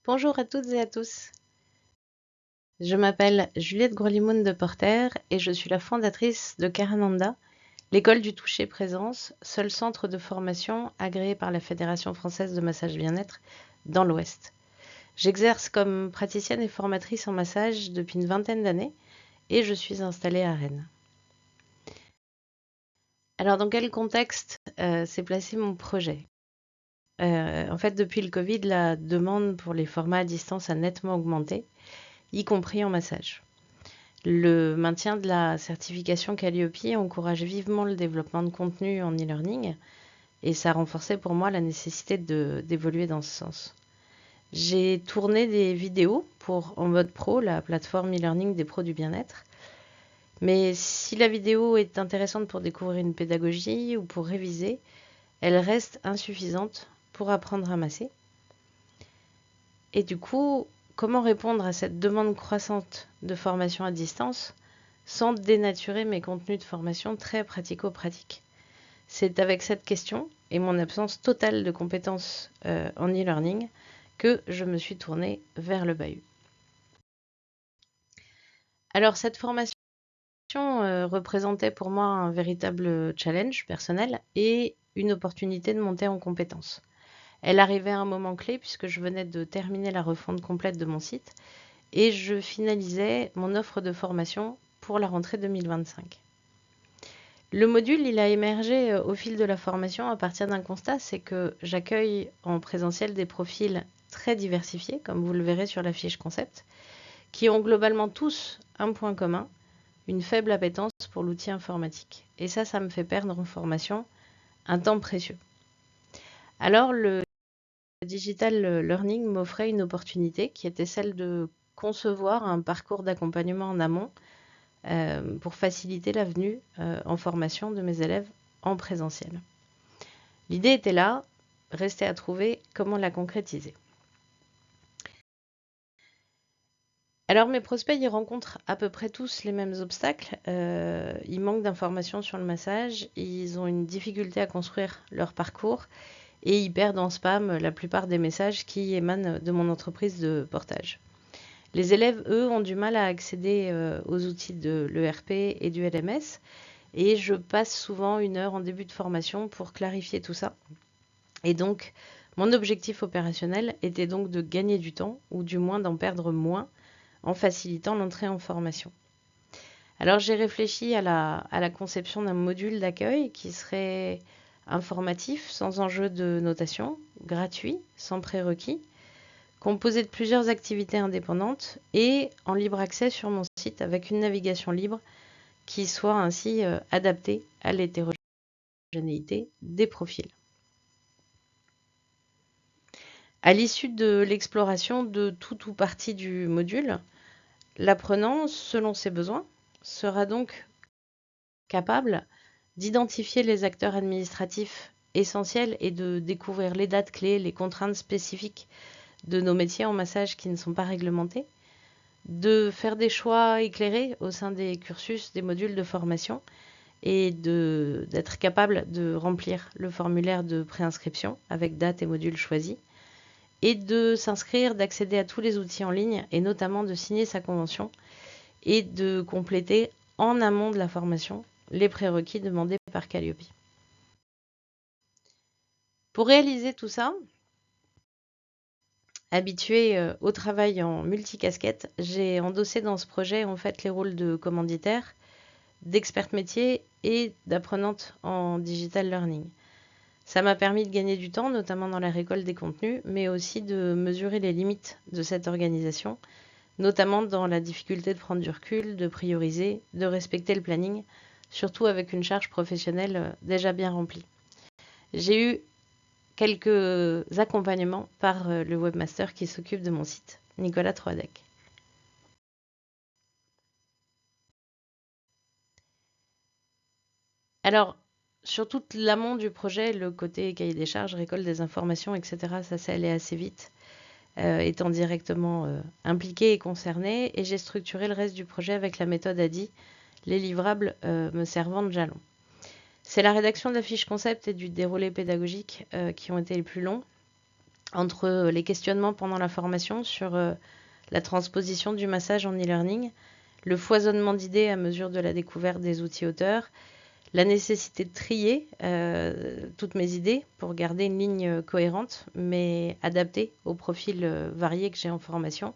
Bonjour à toutes et à tous. Je m'appelle Juliette Grolimoun de Porter et je suis la fondatrice de Karananda, l'école du toucher présence, seul centre de formation agréé par la Fédération française de massage bien-être dans l'Ouest. J'exerce comme praticienne et formatrice en massage depuis une vingtaine d'années et je suis installée à Rennes. Alors, dans quel contexte s'est placé mon projet? En fait, depuis le Covid, la demande pour les formats à distance a nettement augmenté, y compris en massage. Le maintien de la certification Calliope encourage vivement le développement de contenu en e-learning et ça a renforcé pour moi la nécessité d'évoluer dans ce sens. J'ai tourné des vidéos pour En Mode Pro, la plateforme e-learning des pros du bien-être. Mais si la vidéo est intéressante pour découvrir une pédagogie ou pour réviser, elle reste insuffisante pour apprendre à masser. Et du coup, comment répondre à cette demande croissante de formation à distance sans dénaturer mes contenus de formation très pratico-pratiques? C'est avec cette question et mon absence totale de compétences en e-learning que je me suis tournée vers le bahut. Alors cette formation représentait pour moi un véritable challenge personnel et une opportunité de monter en compétences. Elle arrivait à un moment clé puisque je venais de terminer la refonte complète de mon site et je finalisais mon offre de formation pour la rentrée 2025. Le module, il a émergé au fil de la formation à partir d'un constat, c'est que j'accueille en présentiel des profils très diversifiés, comme vous le verrez sur la fiche concept, qui ont globalement tous un point commun, une faible appétence pour l'outil informatique. Et ça me fait perdre en formation un temps précieux. Alors, le digital learning m'offrait une opportunité qui était celle de concevoir un parcours d'accompagnement en amont pour faciliter la venue en formation de mes élèves en présentiel. L'idée était là, restait à trouver comment la concrétiser. Alors mes prospects y rencontrent à peu près tous les mêmes obstacles. Ils manquent d'informations sur le massage, ils ont une difficulté à construire leur parcours et ils perdent en spam la plupart des messages qui émanent de mon entreprise de portage. Les élèves, eux, ont du mal à accéder aux outils de l'ERP et du LMS et je passe souvent 1 heure en début de formation pour clarifier tout ça. Et donc, mon objectif opérationnel était donc de gagner du temps ou du moins d'en perdre moins en facilitant l'entrée en formation. Alors j'ai réfléchi à la conception d'un module d'accueil qui serait informatif, sans enjeu de notation, gratuit, sans prérequis, composé de plusieurs activités indépendantes et en libre accès sur mon site avec une navigation libre qui soit ainsi adaptée à l'hétérogénéité des profils. À l'issue de l'exploration de tout ou partie du module, l'apprenant, selon ses besoins, sera donc capable d'identifier les acteurs administratifs essentiels et de découvrir les dates clés, les contraintes spécifiques de nos métiers en massage qui ne sont pas réglementés, de faire des choix éclairés au sein des cursus, des modules de formation et d'être capable de remplir le formulaire de préinscription avec date et module choisis et de s'inscrire, d'accéder à tous les outils en ligne et notamment de signer sa convention et de compléter en amont de la formation les prérequis demandés par Calliope. Pour réaliser tout ça, habituée au travail en multicasquette, j'ai endossé dans ce projet en fait les rôles de commanditaire, d'experte métier et d'apprenante en digital learning. Ça m'a permis de gagner du temps, notamment dans la récolte des contenus, mais aussi de mesurer les limites de cette organisation, notamment dans la difficulté de prendre du recul, de prioriser, de respecter le planning, surtout avec une charge professionnelle déjà bien remplie. J'ai eu quelques accompagnements par le webmaster qui s'occupe de mon site, Nicolas Troadec. Alors, sur toute l'amont du projet, le côté cahier des charges, récolte des informations, etc., ça s'est allé assez vite, étant directement impliqué et concerné. Et j'ai structuré le reste du projet avec la méthode ADI, les livrables me servant de jalon. C'est la rédaction de la fiche concept et du déroulé pédagogique qui ont été les plus longs. entre les questionnements pendant la formation sur la transposition du massage en e-learning, le foisonnement d'idées à mesure de la découverte des outils auteurs, la nécessité de trier toutes mes idées pour garder une ligne cohérente, mais adaptée aux profils variés que j'ai en formation.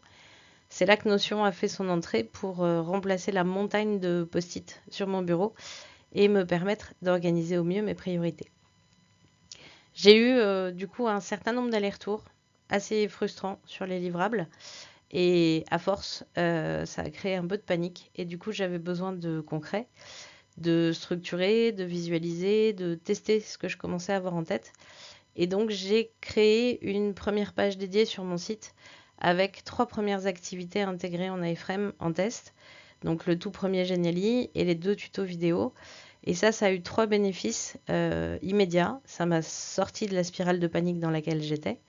C'est là que Notion a fait son entrée pour remplacer la montagne de post-it sur mon bureau et me permettre d'organiser au mieux mes priorités. J'ai eu du coup un certain nombre d'allers-retours assez frustrants sur les livrables et à force, ça a créé un peu de panique et du coup j'avais besoin de concret, de structurer, de visualiser, de tester ce que je commençais à avoir en tête. Et donc j'ai créé une première page dédiée sur mon site avec 3 premières activités intégrées en iframe en test. Donc le tout premier Geniali et les 2 tutos vidéo. Et ça a eu 3 bénéfices immédiats. Ça m'a sorti de la spirale de panique dans laquelle j'étais.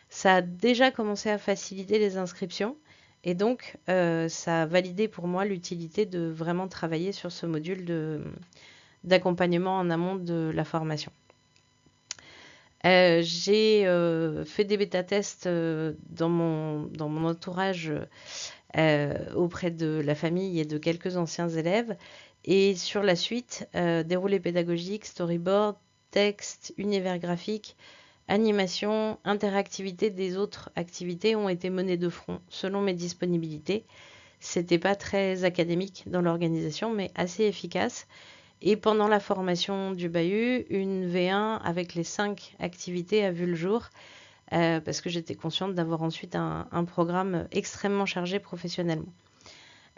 Ça a déjà commencé à faciliter les inscriptions. Et donc, ça a validé pour moi l'utilité de vraiment travailler sur ce module d'accompagnement en amont de la formation. J'ai fait des bêta-tests dans mon entourage auprès de la famille et de quelques anciens élèves. Et sur la suite, déroulé pédagogique, storyboard, texte, univers graphique, animation, interactivité des autres activités ont été menées de front selon mes disponibilités. C'était pas très académique dans l'organisation, mais assez efficace. Et pendant la formation du bahut, une V1 avec les 5 activités a vu le jour parce que j'étais consciente d'avoir ensuite un programme extrêmement chargé professionnellement.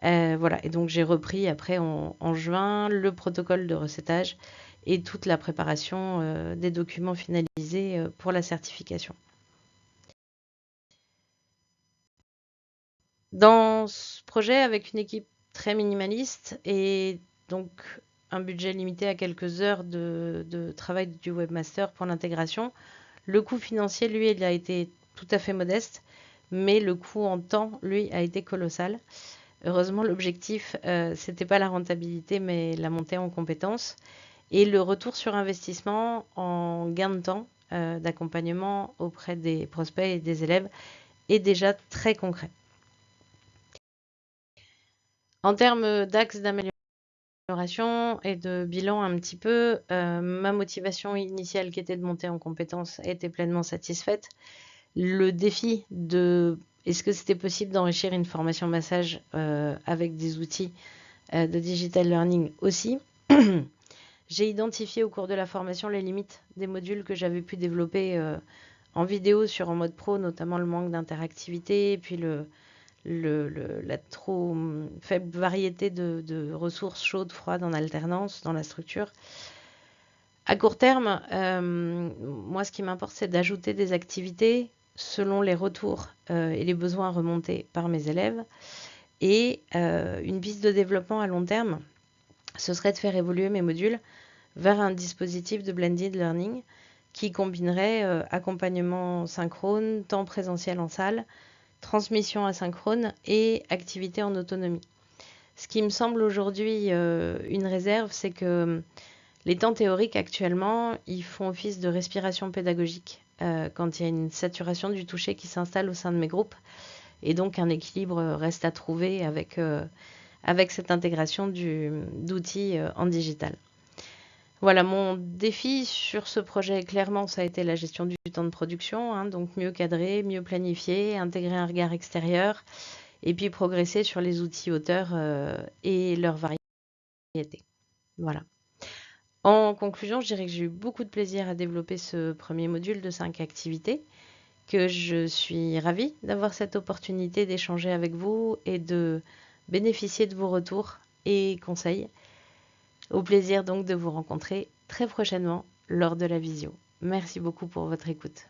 Voilà, et donc j'ai repris après en juin le protocole de recettage et toute la préparation des documents finalisés pour la certification. Dans ce projet, avec une équipe très minimaliste et donc un budget limité à quelques heures de travail du webmaster pour l'intégration, le coût financier, lui, il a été tout à fait modeste, mais le coût en temps, lui, a été colossal. Heureusement, l'objectif, c'était pas la rentabilité, mais la montée en compétences et le retour sur investissement en gain de temps d'accompagnement auprès des prospects et des élèves est déjà très concret. En termes d'axes d'amélioration et de bilan un petit peu, ma motivation initiale qui était de monter en compétences a été pleinement satisfaite. Le défi de est-ce que c'était possible d'enrichir une formation massage avec des outils de digital learning aussi. J'ai identifié au cours de la formation les limites des modules que j'avais pu développer en vidéo sur en mode pro, notamment le manque d'interactivité, puis la trop faible variété de ressources chaudes, froides en alternance dans la structure. À court terme, moi ce qui m'importe c'est d'ajouter des activités selon les retours et les besoins remontés par mes élèves. Et une piste de développement à long terme, ce serait de faire évoluer mes modules vers un dispositif de blended learning qui combinerait accompagnement synchrone, temps présentiel en salle, transmission asynchrone et activité en autonomie. Ce qui me semble aujourd'hui une réserve, c'est que les temps théoriques actuellement, ils font office de respiration pédagogique quand il y a une saturation du toucher qui s'installe au sein de mes groupes. Et donc un équilibre reste à trouver avec cette intégration d'outils en digital. Voilà, mon défi sur ce projet, clairement, ça a été la gestion du temps de production, hein, donc mieux cadrer, mieux planifier, intégrer un regard extérieur, et puis progresser sur les outils auteurs et leur variété. Voilà. En conclusion, je dirais que j'ai eu beaucoup de plaisir à développer ce premier module de 5 activités, que je suis ravie d'avoir cette opportunité d'échanger avec vous et de bénéficier de vos retours et conseils. Au plaisir donc de vous rencontrer très prochainement lors de la visio. Merci beaucoup pour votre écoute.